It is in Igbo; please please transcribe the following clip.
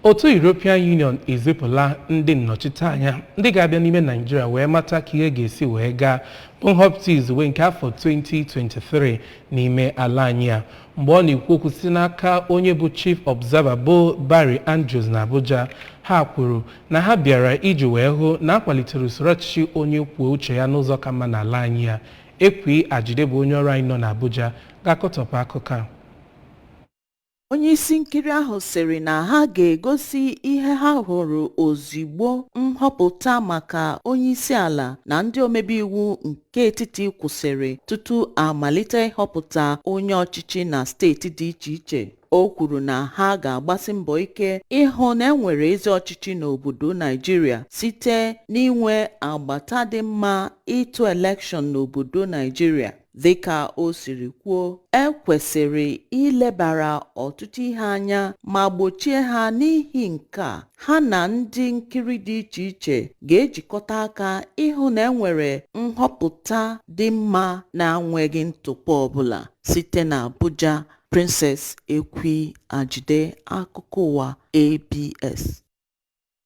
Otu European Union ezipụla ndị nnọchiteanya ndị ga-abịa n'ime Nigeria wee mata ka ihe ga-esi wee gaa bụ nhọpụta izuwe nke afọ 2023 n'ime ala anyị a. Mgbe ọ na-ekwu okwu si n'aka onye bụ Chief Observer bụ Barry Andrews na Abuja, ha kwuru na ha bịara iji wee hụ na akwalitere usoro ọchịchị onye kwuo uche ya n'ụzọ ka mma n'ala anyị a. Ekwi Ajide bụ onye ọrụ anyị nọ n'Abuja ga-akọtọpụ akụkọ a. Onye isi nkiri ahụ sịrị na ha ga-egosi ihe ha hụrụ ozigbo nhọpụta maka onye isi ala na ndị omebe iwu nke etiti kwụsịrị tutu amalite ịhọpụta onye ọchịchị na steeti dị iche iche. O kwuru na ha ga-agbasi mbọ ike ịhụ na enwere ezi ọchịchị n'obodo Nigeria site n'inwe agbata dị mma ịtụ elekshọn n'obodo Nigeria. Dịka o siri kwuo, kwesịrị ilebara ọtụtụ ihe anya ma gbochie ha n'ihi nke a. Ha na ndị nkiri dị iche iche ga-ejikọta aka ịhụ na enwere nhọpụta dị mma na-enweghị ntụpọ ọbụla. Site na Abuja, Princess Ekwi Ajide, akụkọ ụwa ABS.